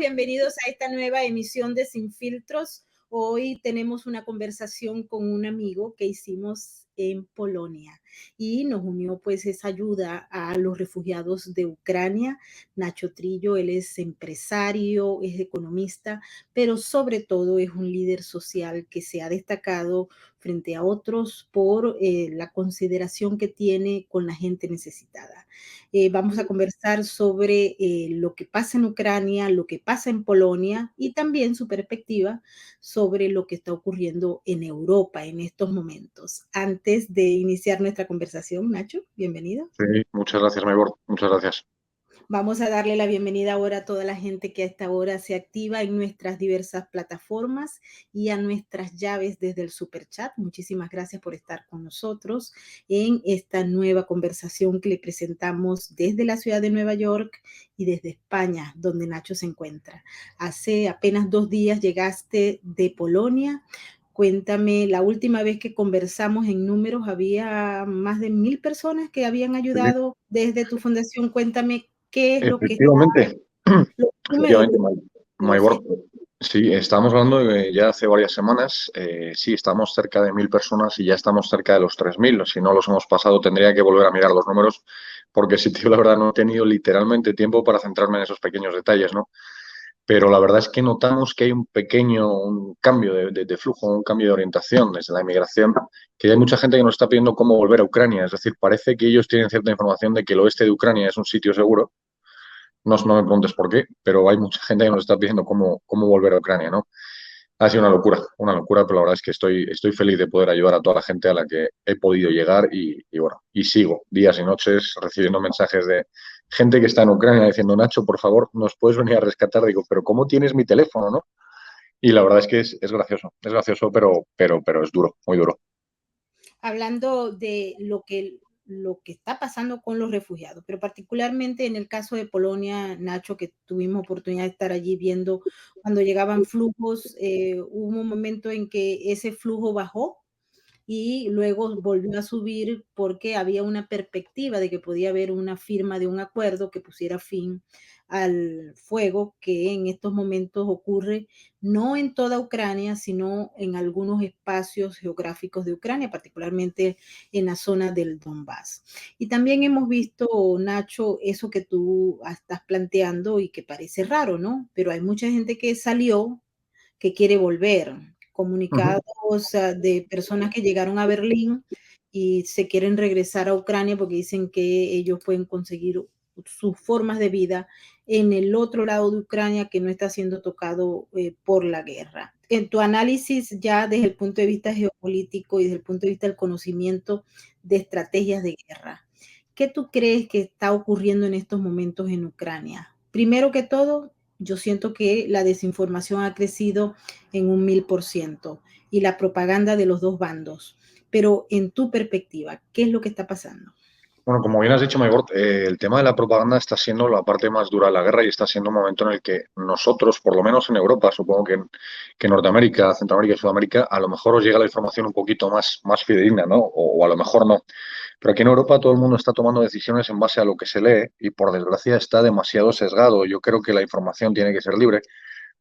bienvenidos a esta nueva emisión de Sin Filtros. Hoy tenemos una conversación con un amigo que hicimos en Polonia y nos unió pues esa ayuda a los refugiados de Ucrania. Nacho Trillo, él es empresario, es economista, pero sobre todo es un líder social que se ha destacado frente a otros por la consideración que tiene con la gente necesitada. Vamos a conversar sobre lo que pasa en Ucrania, lo que pasa en Polonia y también su perspectiva sobre lo que está ocurriendo en Europa en estos momentos. Antes de iniciar nuestra conversación, Nacho, bienvenido. Sí, muchas gracias, Maybor. Muchas gracias. Vamos a darle la bienvenida ahora a toda la gente que a esta hora se activa en nuestras diversas plataformas y a nuestras llaves desde el Superchat. Muchísimas gracias por estar con nosotros en esta nueva conversación que le presentamos desde la ciudad de Nueva York y desde España, donde Nacho se encuentra. Hace apenas 2 días llegaste de Polonia. Cuéntame, la última vez que conversamos en números había más de 1,000 personas que habían ayudado desde tu fundación. Cuéntame qué es lo que está, Efectivamente, los números. efectivamente, Maybor. Sí, estamos hablando de ya hace varias semanas. Sí, estamos cerca de 1,000 personas y ya estamos cerca de los 3,000. Si no los hemos pasado, tendría que volver a mirar los números, porque si te digo la verdad, no he tenido literalmente tiempo para centrarme en esos pequeños detalles, ¿no? Pero la verdad es que notamos que hay un cambio de flujo, un cambio de orientación desde la inmigración, que hay mucha gente que nos está pidiendo cómo volver a Ucrania. Es decir, parece que ellos tienen cierta información de que el oeste de Ucrania es un sitio seguro. No me preguntes por qué, pero hay mucha gente que nos está pidiendo cómo volver a Ucrania, ¿no? Ha sido una locura, pero la verdad es que estoy feliz de poder ayudar a toda la gente a la que he podido llegar y sigo días y noches recibiendo mensajes de gente que está en Ucrania diciendo, Nacho, por favor, ¿nos puedes venir a rescatar? Digo, pero ¿cómo tienes mi teléfono, no? Y la verdad es que es gracioso, pero es duro, muy duro. Hablando de lo que está pasando con los refugiados, pero particularmente en el caso de Polonia, Nacho, que tuvimos oportunidad de estar allí viendo cuando llegaban flujos, hubo un momento en que ese flujo bajó y luego volvió a subir porque había una perspectiva de que podía haber una firma de un acuerdo que pusiera fin al fuego que en estos momentos ocurre no en toda Ucrania, sino en algunos espacios geográficos de Ucrania, particularmente en la zona del Donbass. Y también hemos visto, Nacho, eso que tú estás planteando y que parece raro, ¿no? Pero hay mucha gente que salió que quiere volver, comunicados de personas que llegaron a Berlín y se quieren regresar a Ucrania porque dicen que ellos pueden conseguir sus formas de vida en el otro lado de Ucrania que no está siendo tocado por la guerra. En tu análisis ya desde el punto de vista geopolítico y desde el punto de vista del conocimiento de estrategias de guerra, ¿qué tú crees que está ocurriendo en estos momentos en Ucrania? Primero que todo, yo siento que la desinformación ha crecido en un 1000% y la propaganda de los dos bandos. Pero en tu perspectiva, ¿qué es lo que está pasando? Bueno, como bien has dicho, Maybor, el tema de la propaganda está siendo la parte más dura de la guerra y está siendo un momento en el que nosotros, por lo menos en Europa, supongo que en Norteamérica, Centroamérica y Sudamérica, a lo mejor os llega la información un poquito más fidedigna, ¿no? O a lo mejor no. Pero aquí en Europa todo el mundo está tomando decisiones en base a lo que se lee y, por desgracia, está demasiado sesgado. Yo creo que la información tiene que ser libre.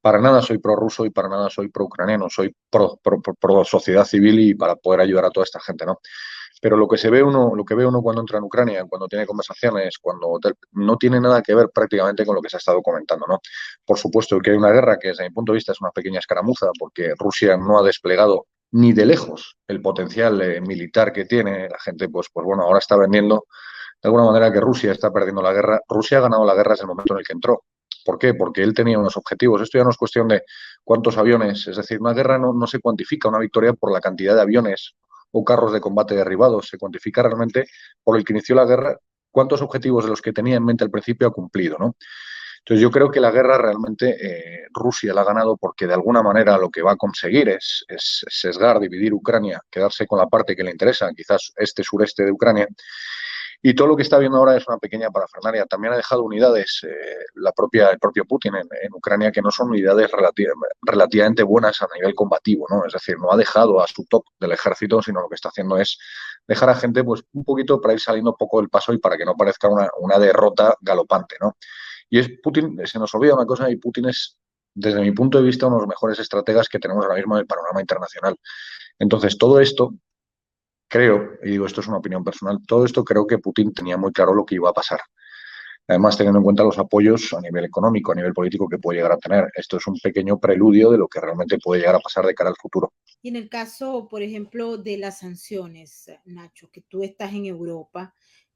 Para nada soy prorruso y para nada soy pro-ucraniano. Soy pro sociedad civil y para poder ayudar a toda esta gente, ¿no? Pero lo que ve uno cuando entra en Ucrania, cuando tiene conversaciones, no tiene nada que ver prácticamente con lo que se ha estado comentando, ¿no? Por supuesto que hay una guerra que desde mi punto de vista es una pequeña escaramuza porque Rusia no ha desplegado ni de lejos el potencial militar que tiene. La gente, pues bueno, ahora está vendiendo de alguna manera que Rusia está perdiendo la guerra. Rusia ha ganado la guerra desde el momento en el que entró. ¿Por qué? Porque él tenía unos objetivos. Esto ya no es cuestión de cuántos aviones, es decir, una guerra no se cuantifica una victoria por la cantidad de aviones o carros de combate derribados, se cuantifica realmente por el que inició la guerra, cuántos objetivos de los que tenía en mente al principio ha cumplido, ¿no? Entonces yo creo que la guerra realmente Rusia la ha ganado porque de alguna manera lo que va a conseguir es sesgar, dividir Ucrania, quedarse con la parte que le interesa, quizás sureste de Ucrania. Y todo lo que está viendo ahora es una pequeña parafernalia. También ha dejado unidades, el propio Putin en Ucrania, que no son unidades relativamente buenas a nivel combativo, ¿no? Es decir, no ha dejado a su top del ejército, sino lo que está haciendo es dejar a gente pues un poquito para ir saliendo un poco del paso y para que no parezca una derrota galopante, ¿no? Y es Putin, se nos olvida una cosa, y Putin es, desde mi punto de vista, uno de los mejores estrategas que tenemos ahora mismo en el panorama internacional. Entonces, todo esto, creo, y digo, esto es una opinión personal, todo esto creo que Putin tenía muy claro lo que iba a pasar. Además, teniendo en cuenta los apoyos a nivel económico, a nivel político que puede llegar a tener. Esto es un pequeño preludio de lo que realmente puede llegar a pasar de cara al futuro. Y en el caso, por ejemplo, de las sanciones, Nacho, que tú estás en Europa,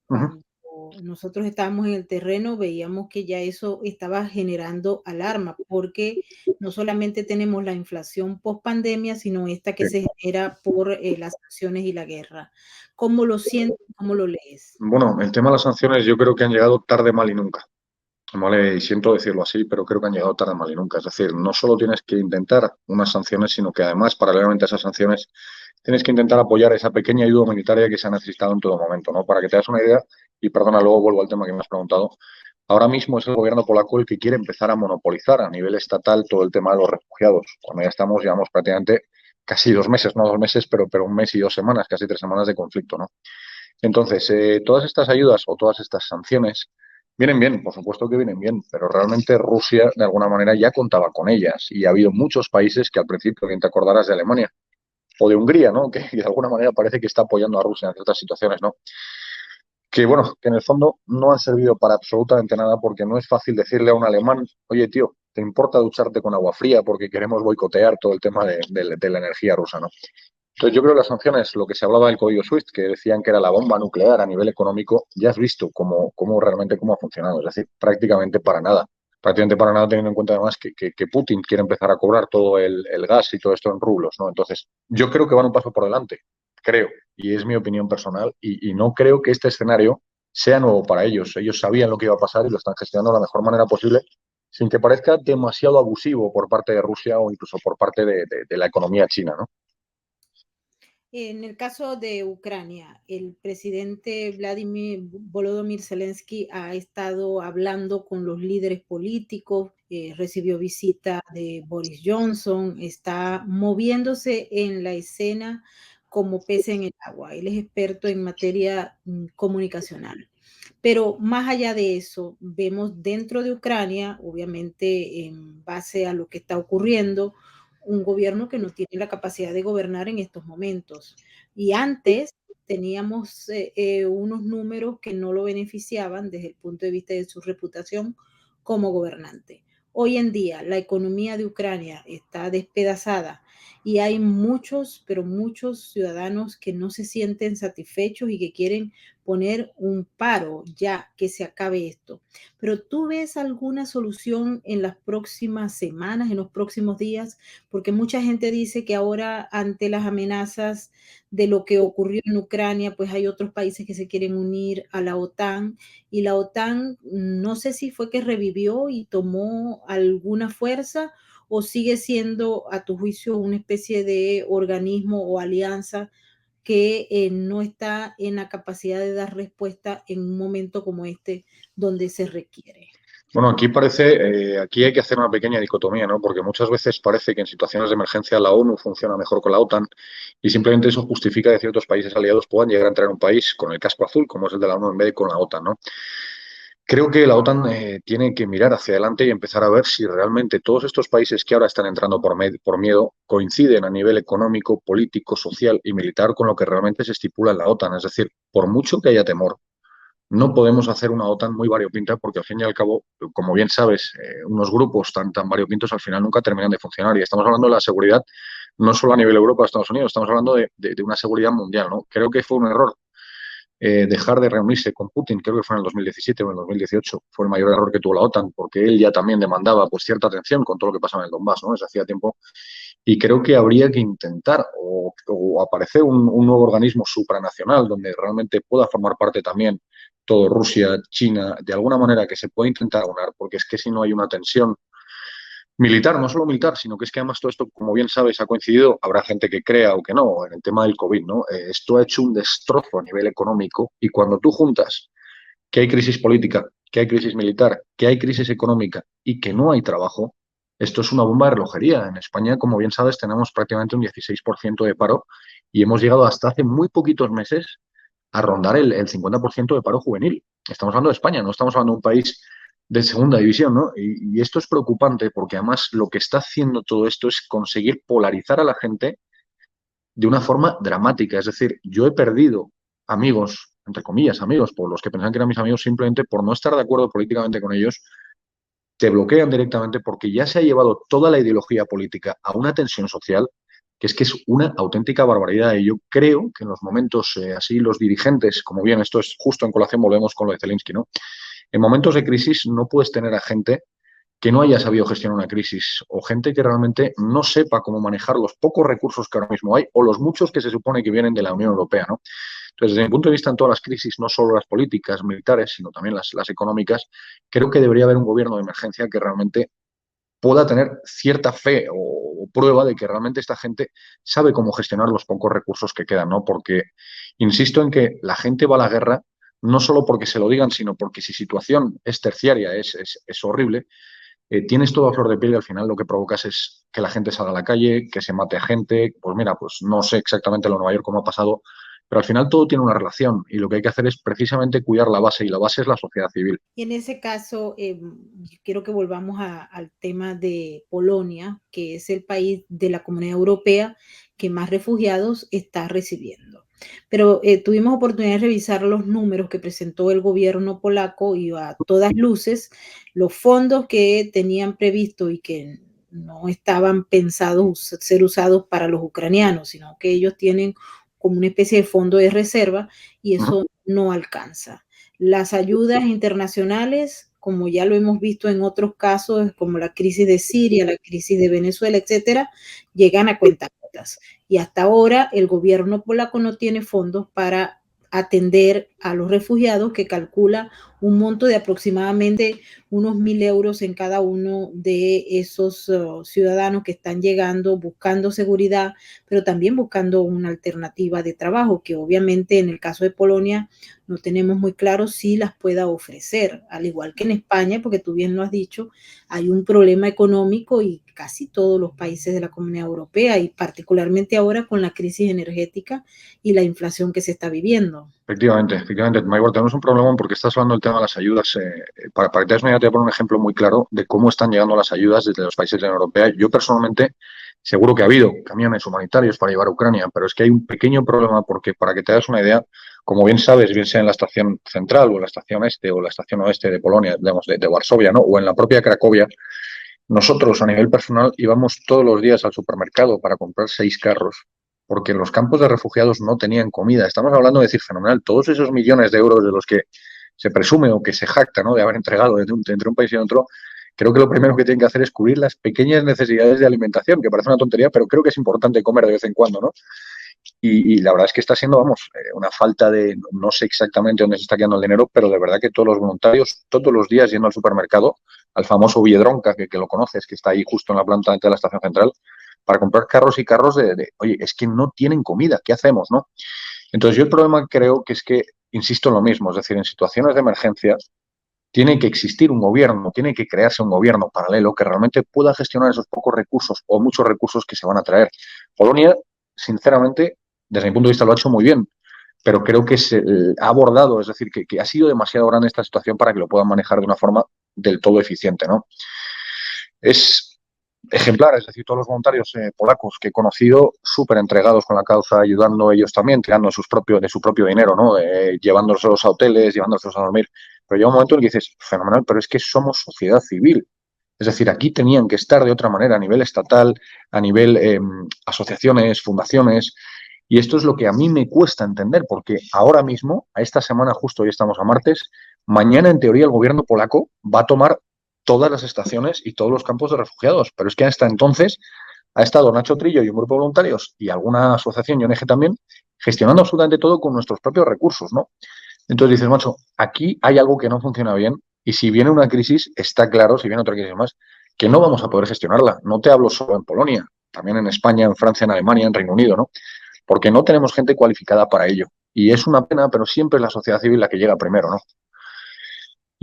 Ujú. cuando nosotros estábamos en el terreno, veíamos que ya eso estaba generando alarma, porque no solamente tenemos la inflación post pandemia, sino esta que Sí. se genera por las sanciones y la guerra. ¿Cómo lo sientes? ¿Cómo lo lees? Bueno, el tema de las sanciones yo creo que han llegado tarde, mal y nunca. Vale, y siento decirlo así, pero creo que han llegado tarde, mal y nunca. Es decir, no solo tienes que intentar unas sanciones, sino que además, paralelamente a esas sanciones, tienes que intentar apoyar esa pequeña ayuda humanitaria que se ha necesitado en todo momento, ¿no? Para que te das una idea, y perdona, luego vuelvo al tema que me has preguntado. Ahora mismo es el gobierno polaco el que quiere empezar a monopolizar a nivel estatal todo el tema de los refugiados. Cuando ya estamos, llevamos prácticamente casi 2 meses, no 2 meses, pero 1 mes y 2 semanas, casi 3 semanas de conflicto, ¿no? Entonces, todas estas ayudas o todas estas sanciones vienen bien, por supuesto que vienen bien, pero realmente Rusia de alguna manera ya contaba con ellas y ha habido muchos países que al principio, bien te acordarás de Alemania o de Hungría, ¿no? Que de alguna manera parece que está apoyando a Rusia en ciertas situaciones, ¿no? Que bueno, que en el fondo no han servido para absolutamente nada porque no es fácil decirle a un alemán, oye tío, ¿te importa ducharte con agua fría porque queremos boicotear todo el tema de la energía rusa, ¿no? Entonces, yo creo que las sanciones, lo que se hablaba del código SWIFT, que decían que era la bomba nuclear a nivel económico, ya has visto cómo realmente cómo ha funcionado. Es decir, prácticamente para nada. Prácticamente para nada, teniendo en cuenta además que Putin quiere empezar a cobrar todo el gas y todo esto en rublos, ¿no? Entonces, yo creo que van un paso por delante, creo, y es mi opinión personal, y no creo que este escenario sea nuevo para ellos. Ellos sabían lo que iba a pasar y lo están gestionando de la mejor manera posible, sin que parezca demasiado abusivo por parte de Rusia o incluso por parte de la economía china, ¿no? En el caso de Ucrania, el presidente Vladimir Volodymyr Zelensky ha estado hablando con los líderes políticos, recibió visita de Boris Johnson, está moviéndose en la escena como pez en el agua. Él es experto en materia comunicacional. Pero más allá de eso, vemos dentro de Ucrania, obviamente en base a lo que está ocurriendo, un gobierno que no tiene la capacidad de gobernar en estos momentos. Y antes teníamos unos números que no lo beneficiaban desde el punto de vista de su reputación como gobernante. Hoy en día la economía de Ucrania está despedazada y hay muchos, pero muchos ciudadanos que no se sienten satisfechos y que quieren poner un paro ya que se acabe esto. Pero tú ves alguna solución en las próximas semanas, en los próximos días, porque mucha gente dice que ahora ante las amenazas de lo que ocurrió en Ucrania, pues hay otros países que se quieren unir a la OTAN y la OTAN no sé si fue que revivió y tomó alguna fuerza o sigue siendo a tu juicio una especie de organismo o alianza que no está en la capacidad de dar respuesta en un momento como este donde se requiere. Bueno, aquí parece, aquí hay que hacer una pequeña dicotomía, ¿no? Porque muchas veces parece que en situaciones de emergencia la ONU funciona mejor con la OTAN y simplemente eso justifica que ciertos países aliados puedan llegar a entrar en un país con el casco azul, como es el de la ONU, en vez de con la OTAN, ¿no? Creo que la OTAN tiene que mirar hacia adelante y empezar a ver si realmente todos estos países que ahora están entrando por miedo coinciden a nivel económico, político, social y militar con lo que realmente se estipula en la OTAN. Es decir, por mucho que haya temor, no podemos hacer una OTAN muy variopinta porque al fin y al cabo, como bien sabes, unos grupos tan variopintos al final nunca terminan de funcionar. Y estamos hablando de la seguridad no solo a nivel Europa o Estados Unidos, estamos hablando de una seguridad mundial, ¿no? Creo que fue un error dejar de reunirse con Putin, creo que fue en el 2017 o en el 2018, fue el mayor error que tuvo la OTAN, porque él ya también demandaba pues cierta atención con todo lo que pasaba en el Donbass, ¿no? Desde hacía tiempo. Y creo que habría que intentar o aparecer un nuevo organismo supranacional donde realmente pueda formar parte también todo Rusia, China, de alguna manera que se pueda intentar aunar, porque es que si no hay una tensión militar, no solo militar, sino que es que además todo esto, como bien sabes, ha coincidido, habrá gente que crea o que no, en el tema del COVID, ¿no? Esto ha hecho un destrozo a nivel económico y cuando tú juntas que hay crisis política, que hay crisis militar, que hay crisis económica y que no hay trabajo, esto es una bomba de relojería. En España, como bien sabes, tenemos prácticamente un 16% de paro y hemos llegado hasta hace muy poquitos meses a rondar el 50% de paro juvenil. Estamos hablando de España, no estamos hablando de un país de segunda división, ¿no? Y esto es preocupante porque además lo que está haciendo todo esto es conseguir polarizar a la gente de una forma dramática. Es decir, yo he perdido amigos, entre comillas, amigos, por los que pensaban que eran mis amigos simplemente por no estar de acuerdo políticamente con ellos, te bloquean directamente porque ya se ha llevado toda la ideología política a una tensión social que es una auténtica barbaridad. Y yo creo que en los momentos así los dirigentes, como bien esto es justo en colación, volvemos con lo de Zelensky, ¿no? En momentos de crisis no puedes tener a gente que no haya sabido gestionar una crisis o gente que realmente no sepa cómo manejar los pocos recursos que ahora mismo hay o los muchos que se supone que vienen de la Unión Europea, ¿no? Entonces, desde mi punto de vista, en todas las crisis, no solo las políticas, militares, sino también las económicas, creo que debería haber un gobierno de emergencia que realmente pueda tener cierta fe o prueba de que realmente esta gente sabe cómo gestionar los pocos recursos que quedan, ¿no? Porque insisto en que la gente va a la guerra no solo porque se lo digan, sino porque si situación es terciaria, es horrible, tienes todo a flor de piel y al final lo que provocas es que la gente salga a la calle, que se mate a gente. Pues mira, pues no sé exactamente lo de Nueva York cómo ha pasado, pero al final todo tiene una relación y lo que hay que hacer es precisamente cuidar la base y la base es la sociedad civil. Y en ese caso, quiero que volvamos al tema de Polonia, que es el país de la Comunidad Europea que más refugiados está recibiendo. Pero tuvimos oportunidad de revisar los números que presentó el gobierno polaco y a todas luces los fondos que tenían previsto y que no estaban pensados ser usados para los ucranianos, sino que ellos tienen como una especie de fondo de reserva y eso no alcanza. Las ayudas internacionales, como ya lo hemos visto en otros casos, como la crisis de Siria, la crisis de Venezuela, etcétera, llegan a cuentagotas. Y hasta ahora el gobierno polaco no tiene fondos para atender a los refugiados, que calcula un monto de aproximadamente unos 1.000 euros en cada uno de esos ciudadanos que están llegando buscando seguridad, pero también buscando una alternativa de trabajo, que obviamente en el caso de Polonia no tenemos muy claro si las pueda ofrecer, al igual que en España, porque tú bien lo has dicho, hay un problema económico y casi todos los países de la Comunidad Europea, y particularmente ahora con la crisis energética y la inflación que se está viviendo. Efectivamente, Maybor, tenemos un problema porque estás hablando del tema de las ayudas. Para que te des una idea, te voy a poner un ejemplo muy claro de cómo están llegando las ayudas desde los países de la Unión Europea. Yo personalmente, seguro que ha habido camiones humanitarios para llevar a Ucrania, pero es que hay un pequeño problema porque, para que te das una idea, como bien sabes, bien sea en la estación central o en la estación este o la estación oeste de Polonia, digamos, de Varsovia, ¿no? O en la propia Cracovia, nosotros a nivel personal íbamos todos los días al supermercado para comprar 6 carros, porque en los campos de refugiados no tenían comida. Estamos hablando de decir fenomenal, todos esos millones de euros de los que se presume o que se jacta, ¿no?, de haber entregado entre un país y otro. Creo que lo primero que tienen que hacer es cubrir las pequeñas necesidades de alimentación, que parece una tontería, pero creo que es importante comer de vez en cuando, ¿no? Y la verdad es que está siendo, vamos, una falta de, no sé exactamente dónde se está quedando el dinero, pero de verdad que todos los voluntarios, todos los días yendo al supermercado, al famoso Biedronka, que lo conoces, que está ahí justo en la planta de la estación central, para comprar carros y carros oye, es que no tienen comida, ¿qué hacemos, no? Entonces yo el problema creo que es que, insisto en lo mismo, es decir, en situaciones de emergencia tiene que existir un gobierno, tiene que crearse un gobierno paralelo que realmente pueda gestionar esos pocos recursos o muchos recursos que se van a traer. Polonia, sinceramente, desde mi punto de vista lo ha hecho muy bien, pero creo que se ha abordado, es decir, que ha sido demasiado grande esta situación para que lo puedan manejar de una forma del todo eficiente, ¿no? Es ejemplar, es decir, todos los voluntarios polacos que he conocido, súper entregados con la causa, ayudando ellos también, tirando de su propio dinero, ¿no? Llevándolos a hoteles, llevándolos a dormir. Pero llega un momento en el que dices, fenomenal, pero es que somos sociedad civil. Es decir, aquí tenían que estar de otra manera, a nivel estatal, a nivel asociaciones, fundaciones. Y esto es lo que a mí me cuesta entender, porque ahora mismo, a esta semana, justo hoy estamos a martes, mañana en teoría el gobierno polaco va a tomar todas las estaciones y todos los campos de refugiados. Pero es que hasta entonces ha estado Nacho Trillo y un grupo de voluntarios y alguna asociación y ONG también gestionando absolutamente todo con nuestros propios recursos, ¿no? Entonces dices, macho, aquí hay algo que no funciona bien y si viene una crisis, está claro, si viene otra crisis más, que no vamos a poder gestionarla. No te hablo solo en Polonia, también en España, en Francia, en Alemania, en Reino Unido, ¿no? Porque no tenemos gente cualificada para ello. Y es una pena, pero siempre es la sociedad civil la que llega primero, ¿no?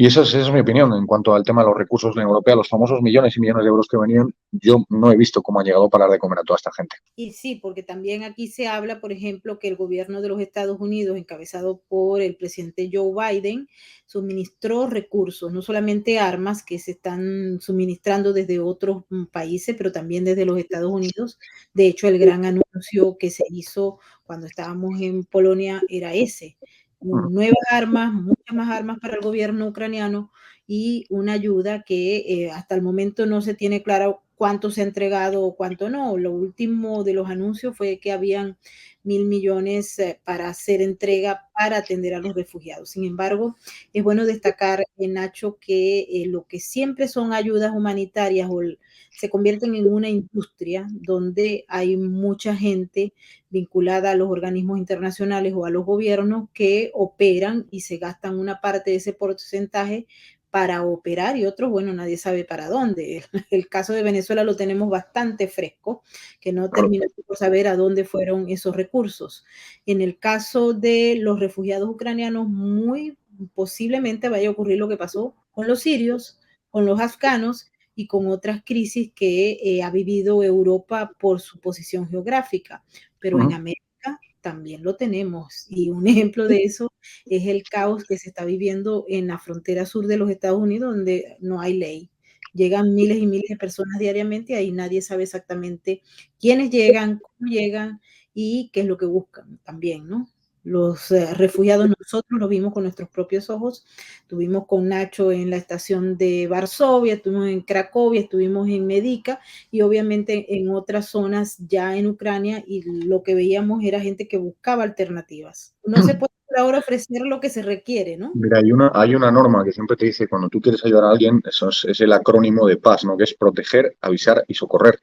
Y esa es mi opinión en cuanto al tema de los recursos de la Unión Europea, los famosos millones y millones de euros que venían. Yo no he visto cómo han llegado a parar de comer a toda esta gente. Y sí, porque también aquí se habla, por ejemplo, que el gobierno de los Estados Unidos, encabezado por el presidente Joe Biden, suministró recursos, no solamente armas que se están suministrando desde otros países, pero también desde los Estados Unidos. De hecho, el gran anuncio que se hizo cuando estábamos en Polonia era ese, nuevas armas, muchas más armas para el gobierno ucraniano y una ayuda que hasta el momento no se tiene claro cuánto se ha entregado o cuánto no. Lo último de los anuncios fue que habían 1.000 millones para hacer entrega para atender a los refugiados. Sin embargo, es bueno destacar, Nacho, que lo que siempre son ayudas humanitarias o se convierten en una industria donde hay mucha gente vinculada a los organismos internacionales o a los gobiernos que operan y se gastan una parte de ese porcentaje para operar y otros, bueno, nadie sabe para dónde. El caso de Venezuela lo tenemos bastante fresco, que no Claro. terminamos por saber a dónde fueron esos recursos. En el caso de los refugiados ucranianos, muy posiblemente vaya a ocurrir lo que pasó con los sirios, con los afganos y con otras crisis que ha vivido Europa por su posición geográfica, pero en América también lo tenemos. Y un ejemplo de eso es el caos que se está viviendo en la frontera sur de los Estados Unidos, donde no hay ley. Llegan miles y miles de personas diariamente y ahí nadie sabe exactamente quiénes llegan, cómo llegan y qué es lo que buscan también, ¿no? Los refugiados nosotros lo vimos con nuestros propios ojos, estuvimos con Nacho en la estación de Varsovia, estuvimos en Cracovia, estuvimos en Medica y obviamente en otras zonas ya en Ucrania y lo que veíamos era gente que buscaba alternativas. No se puede ahora ofrecer lo que se requiere, ¿no? Mira, hay una norma que siempre te dice cuando tú quieres ayudar a alguien, eso es el acrónimo de PAS, ¿no? Que es proteger, avisar y socorrer.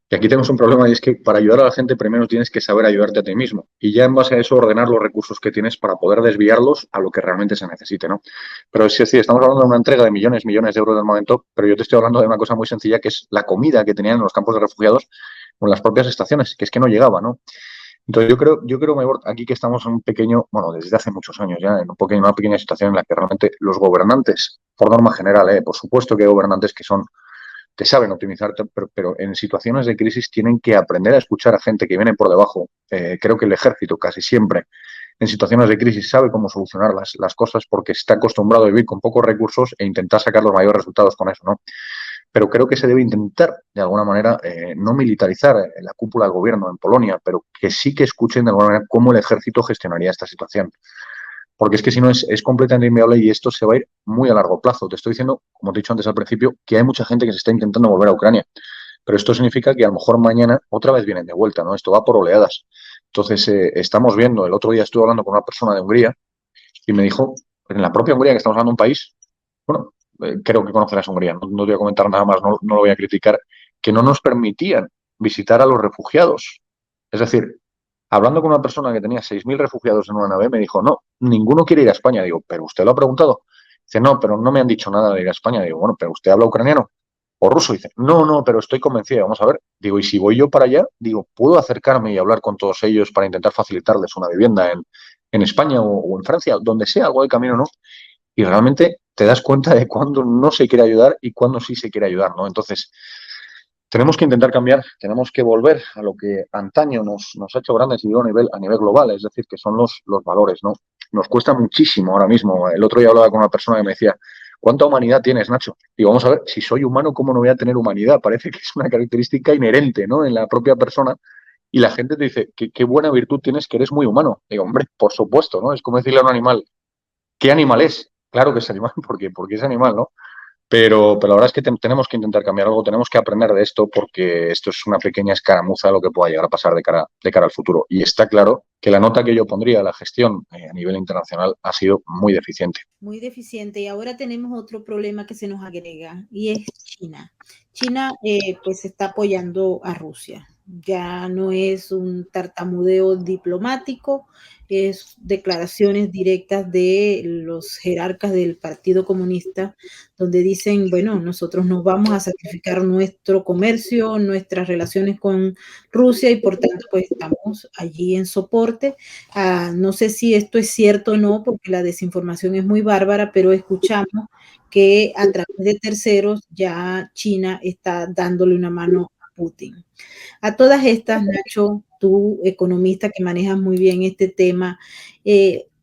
Y aquí tenemos un problema y es que para ayudar a la gente primero tienes que saber ayudarte a ti mismo y ya en base a eso ordenar los recursos que tienes para poder desviarlos a lo que realmente se necesite, ¿no? Pero es decir, estamos hablando de una entrega de millones, millones de euros del momento, pero yo te estoy hablando de una cosa muy sencilla que es la comida que tenían en los campos de refugiados o en las propias estaciones, que es que no llegaba, ¿no? Entonces yo creo, Maybor, aquí que estamos en un pequeño, bueno, desde hace muchos años ya, en una pequeña situación en la que realmente los gobernantes, por norma general, por supuesto que hay gobernantes que saben optimizar, pero en situaciones de crisis tienen que aprender a escuchar a gente que viene por debajo. Creo que el ejército casi siempre en situaciones de crisis sabe cómo solucionar las cosas porque está acostumbrado a vivir con pocos recursos e intentar sacar los mayores resultados con eso, ¿no? Pero creo que se debe intentar, de alguna manera, no militarizar la cúpula del gobierno en Polonia, pero que sí que escuchen de alguna manera cómo el ejército gestionaría esta situación. Porque es que si no es completamente inviable y esto se va a ir muy a largo plazo. Te estoy diciendo, como te he dicho antes al principio, que hay mucha gente que se está intentando volver a Ucrania. Pero esto significa que a lo mejor mañana otra vez vienen de vuelta, ¿no? Esto va por oleadas. Entonces, estamos viendo, el otro día estuve hablando con una persona de Hungría y me dijo, en la propia Hungría, que estamos hablando de un país, bueno, creo que conocerás Hungría, no te voy a comentar nada más, no lo voy a criticar, que no nos permitían visitar a los refugiados. Es decir, hablando con una persona que tenía 6.000 refugiados en una nave, me dijo, no, ninguno quiere ir a España. Digo, ¿pero usted lo ha preguntado? Dice, no, pero no me han dicho nada de ir a España. Digo, bueno, ¿pero usted habla ucraniano o ruso? Dice, no, no, pero estoy convencido. Vamos a ver. Digo, y si voy yo para allá, digo, ¿puedo acercarme y hablar con todos ellos para intentar facilitarles una vivienda en España o en Francia, donde sea, algo de camino, ¿no? Y realmente te das cuenta de cuándo no se quiere ayudar y cuándo sí se quiere ayudar, ¿no? Entonces, tenemos que intentar cambiar, tenemos que volver a lo que antaño nos ha hecho grandes y digo a nivel global, es decir, que son los valores, ¿no? Nos cuesta muchísimo ahora mismo. El otro día hablaba con una persona que me decía, ¿cuánta humanidad tienes, Nacho? Digo, vamos a ver, si soy humano, ¿cómo no voy a tener humanidad? Parece que es una característica inherente, ¿no? En la propia persona. Y la gente te dice, qué buena virtud tienes, que eres muy humano. Digo, hombre, por supuesto, ¿no? Es como decirle a un animal, ¿qué animal es? Claro que es animal, porque es animal, ¿no? Pero la verdad es que tenemos que intentar cambiar algo, tenemos que aprender de esto porque esto es una pequeña escaramuza de lo que pueda llegar a pasar de cara al futuro. Y está claro que la nota que yo pondría a la gestión a nivel internacional ha sido muy deficiente. Muy deficiente. Y ahora tenemos otro problema que se nos agrega y es China. China pues está apoyando a Rusia. ya no es un tartamudeo diplomático, es declaraciones directas de los jerarcas del Partido Comunista, donde dicen, bueno, nosotros nos vamos a sacrificar nuestro comercio, nuestras relaciones con Rusia y por tanto pues estamos allí en soporte. No sé si esto es cierto o no, porque la desinformación es muy bárbara, pero escuchamos que a través de terceros ya China está dándole una mano a Putin. A todas estas, Nacho, tú, economista que manejas muy bien este tema,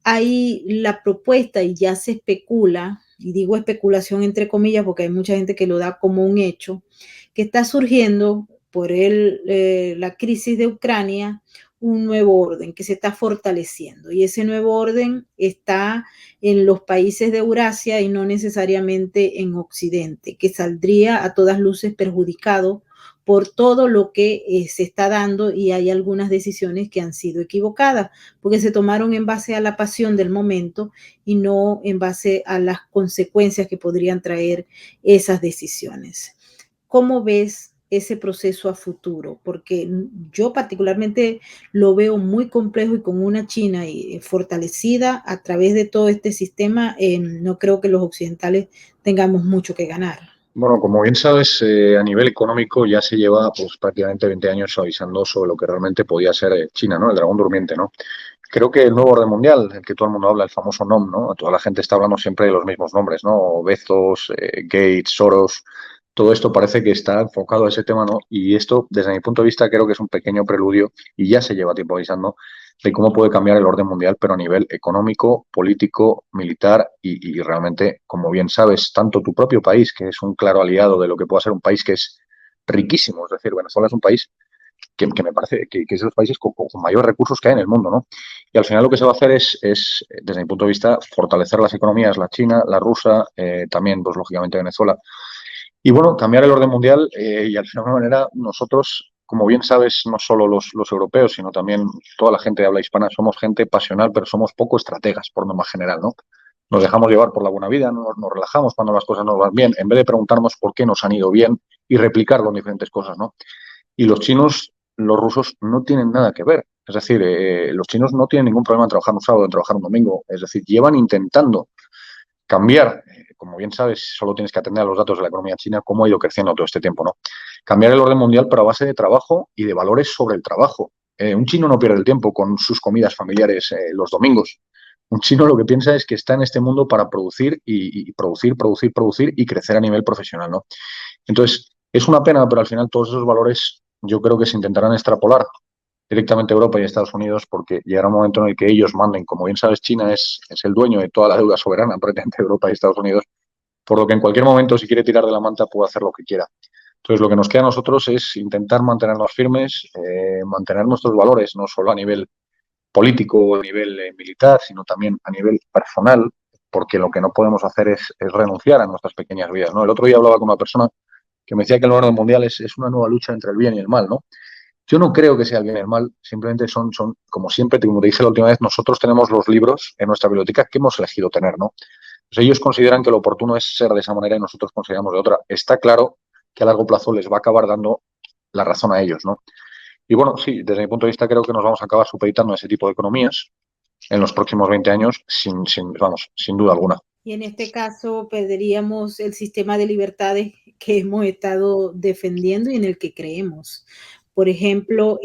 hay la propuesta y ya se especula, y digo especulación entre comillas porque hay mucha gente que lo da como un hecho, que está surgiendo por la crisis de Ucrania un nuevo orden que se está fortaleciendo y ese nuevo orden está en los países de Eurasia y no necesariamente en Occidente, que saldría a todas luces perjudicado por todo lo que se está dando y hay algunas decisiones que han sido equivocadas porque se tomaron en base a la pasión del momento y no en base a las consecuencias que podrían traer esas decisiones. ¿Cómo ves ese proceso a futuro? Porque yo particularmente lo veo muy complejo y con una China fortalecida a través de todo este sistema, no creo que los occidentales tengamos mucho que ganar. Bueno, como bien sabes, a nivel económico ya se lleva pues prácticamente 20 años avisando sobre lo que realmente podía ser China, ¿no? El dragón durmiente, ¿no? Creo que el nuevo orden mundial, el que todo el mundo habla, el famoso NOM, ¿no? Toda la gente está hablando siempre de los mismos nombres, ¿no? Bezos, Gates, Soros, todo esto parece que está enfocado a ese tema, ¿no? Y esto, desde mi punto de vista, creo que es un pequeño preludio y ya se lleva tiempo avisando de cómo puede cambiar el orden mundial, pero a nivel económico, político, militar y realmente, como bien sabes, tanto tu propio país, que es un claro aliado de lo que pueda ser un país que es riquísimo, es decir, Venezuela es un país que me parece que es de los países con mayor recursos que hay en el mundo, ¿no? Y al final lo que se va a hacer es, desde mi punto de vista, fortalecer las economías, la china, la rusa, también, pues lógicamente Venezuela. Y bueno, cambiar el orden mundial y al final de alguna manera nosotros, como bien sabes, no solo los europeos, sino también toda la gente de habla hispana, somos gente pasional, pero somos poco estrategas por norma general, ¿no? Nos dejamos llevar por la buena vida, nos relajamos cuando las cosas nos van bien, en vez de preguntarnos por qué nos han ido bien y replicarlo en diferentes cosas, ¿no? Y los chinos, los rusos no tienen nada que ver. Es decir, los chinos no tienen ningún problema en trabajar un sábado, en trabajar un domingo. Es decir, llevan intentando cambiar, como bien sabes, solo tienes que atender a los datos de la economía china, cómo ha ido creciendo todo este tiempo, ¿no? Cambiar el orden mundial, pero a base de trabajo y de valores sobre el trabajo. Un chino no pierde el tiempo con sus comidas familiares los domingos. Un chino lo que piensa es que está en este mundo para producir y producir, producir, producir y crecer a nivel profesional, ¿no? Entonces, es una pena, pero al final todos esos valores yo creo que se intentarán extrapolar directamente a Europa y a Estados Unidos porque llegará un momento en el que ellos manden. Como bien sabes, China es el dueño de toda la deuda soberana prácticamente de Europa y Estados Unidos, por lo que en cualquier momento, si quiere tirar de la manta, puede hacer lo que quiera. Entonces, lo que nos queda a nosotros es intentar mantenernos firmes, mantener nuestros valores, no solo a nivel político o a nivel militar, sino también a nivel personal, porque lo que no podemos hacer es renunciar a nuestras pequeñas vidas, ¿no? El otro día hablaba con una persona que me decía que el orden mundial es una nueva lucha entre el bien y el mal, ¿no? Yo no creo que sea el bien y el mal, simplemente son como siempre, como te dije la última vez, nosotros tenemos los libros en nuestra biblioteca que hemos elegido tener, ¿no? Pues ellos consideran que lo oportuno es ser de esa manera y nosotros consideramos de otra. Está claro que a largo plazo les va a acabar dando la razón a ellos, ¿no? Y bueno, sí, desde mi punto de vista creo que nos vamos a acabar supeditando a ese tipo de economías en los próximos 20 años, vamos, sin duda alguna. Y en este caso perderíamos el sistema de libertades que hemos estado defendiendo y en el que creemos. Por ejemplo,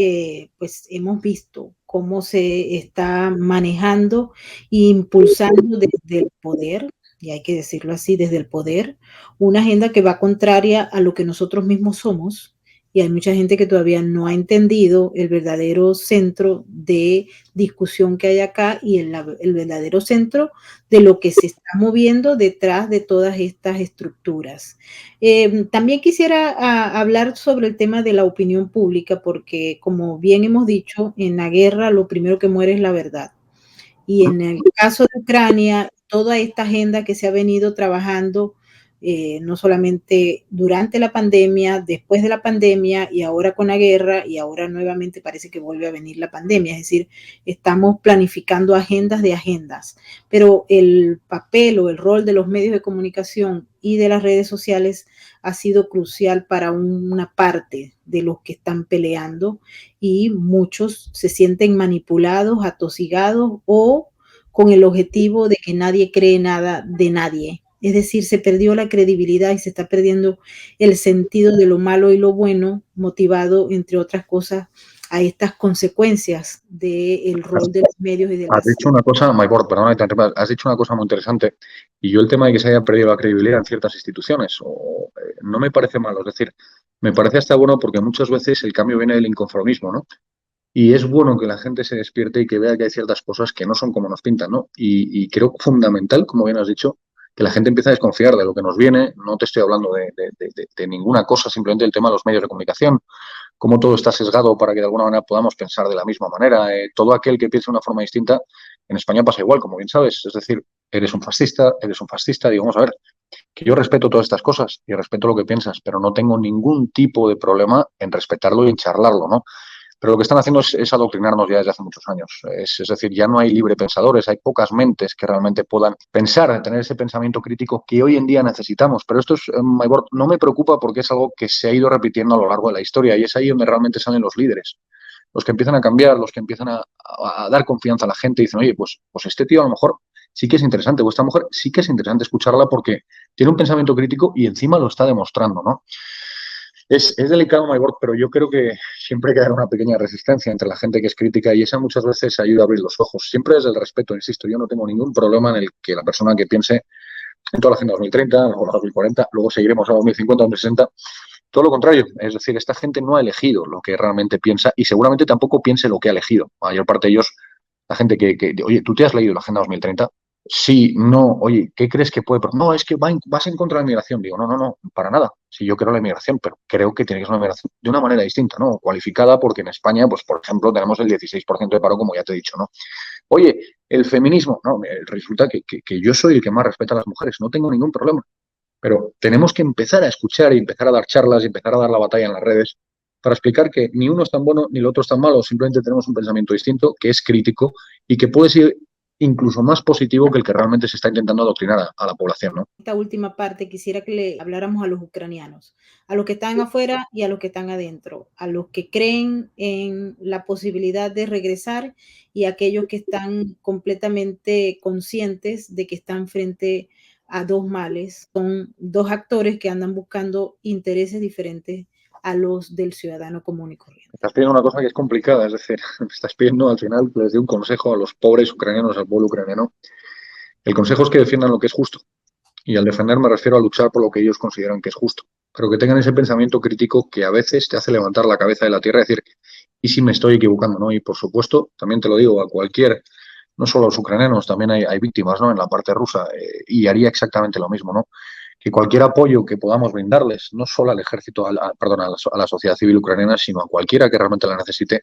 pues hemos visto cómo se está manejando e impulsando desde el poder, y hay que decirlo así, desde el poder, una agenda que va contraria a lo que nosotros mismos somos. Y hay mucha gente que todavía no ha entendido el verdadero centro de discusión que hay acá y el verdadero centro de lo que se está moviendo detrás de todas estas estructuras. También quisiera hablar sobre el tema de la opinión pública, porque como bien hemos dicho, en la guerra lo primero que muere es la verdad. Y en el caso de Ucrania, toda esta agenda que se ha venido trabajando no solamente durante la pandemia, después de la pandemia y ahora con la guerra, y ahora nuevamente parece que vuelve a venir la pandemia. Es decir, estamos planificando agendas de agendas, pero el papel o el rol de los medios de comunicación y de las redes sociales ha sido crucial para una parte de los que están peleando, y muchos se sienten manipulados, atosigados o con el objetivo de que nadie cree nada de nadie. Es decir, se perdió la credibilidad y se está perdiendo el sentido de lo malo y lo bueno, motivado, entre otras cosas, a estas consecuencias del rol de los medios y de Has las... dicho una cosa, Maybord, perdona, has dicho una cosa muy interesante, y yo el tema de que se haya perdido la credibilidad en ciertas instituciones no me parece malo, es decir, me parece hasta bueno porque muchas veces el cambio viene del inconformismo, ¿no? Y es bueno que la gente se despierte y que vea que hay ciertas cosas que no son como nos pintan, ¿no? Y creo fundamental, como bien has dicho, que la gente empiece a desconfiar de lo que nos viene. No te estoy hablando de ninguna cosa, simplemente el tema de los medios de comunicación, cómo todo está sesgado para que de alguna manera podamos pensar de la misma manera. Todo aquel que piense de una forma distinta, en España pasa igual, como bien sabes. Es decir, eres un fascista, digo, vamos a ver, que yo respeto todas estas cosas y respeto lo que piensas, pero no tengo ningún tipo de problema en respetarlo y en charlarlo, ¿no? Pero lo que están haciendo es adoctrinarnos ya desde hace muchos años. Es decir, ya no hay libre pensadores, hay pocas mentes que realmente puedan pensar, tener ese pensamiento crítico que hoy en día necesitamos. Pero esto Maybord, no me preocupa porque es algo que se ha ido repitiendo a lo largo de la historia y es ahí donde realmente salen los líderes. Los que empiezan a cambiar, los que empiezan a dar confianza a la gente y dicen, oye, pues este tío a lo mejor sí que es interesante, o esta mujer sí que es interesante escucharla porque tiene un pensamiento crítico y encima lo está demostrando, ¿no? Es delicado, Maybord, pero yo creo que siempre hay que dar una pequeña resistencia entre la gente que es crítica y esa muchas veces ayuda a abrir los ojos. Siempre desde el respeto, insisto, yo no tengo ningún problema en el que la persona que piense en toda la Agenda 2030, luego la 2040, luego seguiremos a 2050, 2060. Todo lo contrario, es decir, esta gente no ha elegido lo que realmente piensa y seguramente tampoco piense lo que ha elegido. La mayor parte de ellos, la gente oye, ¿tú te has leído la Agenda 2030? Sí, no, oye, ¿qué crees que puede? No, es que vas en contra de la inmigración. Digo, no, para nada. Sí, yo creo la inmigración, pero creo que tiene que ser una inmigración de una manera distinta, ¿no? Cualificada, porque en España, pues, por ejemplo, tenemos el 16% de paro, como ya te he dicho, ¿no? Oye, el feminismo, no, resulta que yo soy el que más respeta a las mujeres, no tengo ningún problema. Pero tenemos que empezar a escuchar y empezar a dar charlas y empezar a dar la batalla en las redes para explicar que ni uno es tan bueno ni el otro es tan malo, simplemente tenemos un pensamiento distinto, que es crítico y que puede ser incluso más positivo que el que realmente se está intentando adoctrinar a la población, ¿no? Esta última parte quisiera que le habláramos a los ucranianos, a los que están afuera y a los que están adentro, a los que creen en la posibilidad de regresar y a aquellos que están completamente conscientes de que están frente a dos males. Son dos actores que andan buscando intereses diferentes a los del ciudadano común y corriente. Estás pidiendo una cosa que es complicada, es decir, estás pidiendo al final que les dé un consejo a los pobres ucranianos, al pueblo ucraniano. El consejo es que defiendan lo que es justo. Y al defender me refiero a luchar por lo que ellos consideran que es justo. Pero que tengan ese pensamiento crítico que a veces te hace levantar la cabeza de la tierra y decir, ¿y si me estoy equivocando? ¿No? Y por supuesto, también te lo digo, a cualquier, no solo a los ucranianos, también hay víctimas, ¿no? En la parte rusa, y haría exactamente lo mismo, ¿no? Que cualquier apoyo que podamos brindarles, no solo al ejército, perdón, a la sociedad civil ucraniana, sino a cualquiera que realmente la necesite,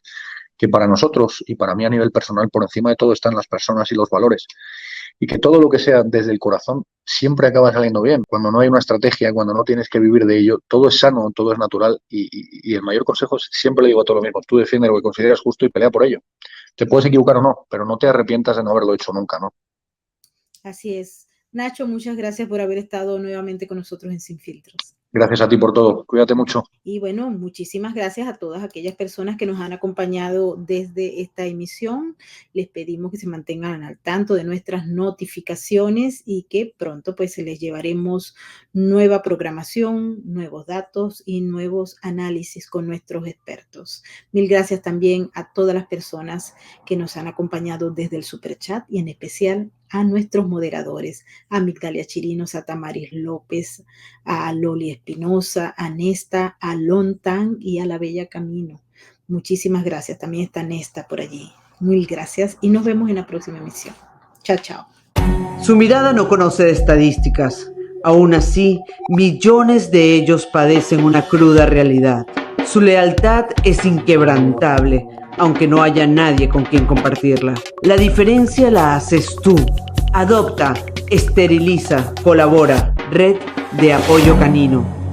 que para nosotros y para mí a nivel personal, por encima de todo están las personas y los valores. Y que todo lo que sea desde el corazón siempre acaba saliendo bien. Cuando no hay una estrategia, cuando no tienes que vivir de ello, todo es sano, todo es natural. Y el mayor consejo es, siempre le digo a todo lo mismo, tú defiende lo que consideras justo y pelea por ello. Te puedes equivocar o no, pero no te arrepientas de no haberlo hecho nunca, ¿no? Así es. Nacho, muchas gracias por haber estado nuevamente con nosotros en Sin Filtros. Gracias a ti por todo. Cuídate mucho. Y bueno, muchísimas gracias a todas aquellas personas que nos han acompañado desde esta emisión. Les pedimos que se mantengan al tanto de nuestras notificaciones y que pronto pues se les llevaremos nueva programación, nuevos datos y nuevos análisis con nuestros expertos. Mil gracias también a todas las personas que nos han acompañado desde el Superchat y en especial a nuestros moderadores, a Migdalia Chirinos, a Tamaris López, a Loli Espinosa, a Nesta, a Lontan y a la Bella Camino. Muchísimas gracias. También está Nesta por allí. Mil gracias y nos vemos en la próxima emisión. Chao, chao. Su mirada no conoce de estadísticas. Aún así, millones de ellos padecen una cruda realidad. Su lealtad es inquebrantable, aunque no haya nadie con quien compartirla. La diferencia la haces tú. Adopta, esteriliza, colabora. Red de Apoyo Canino.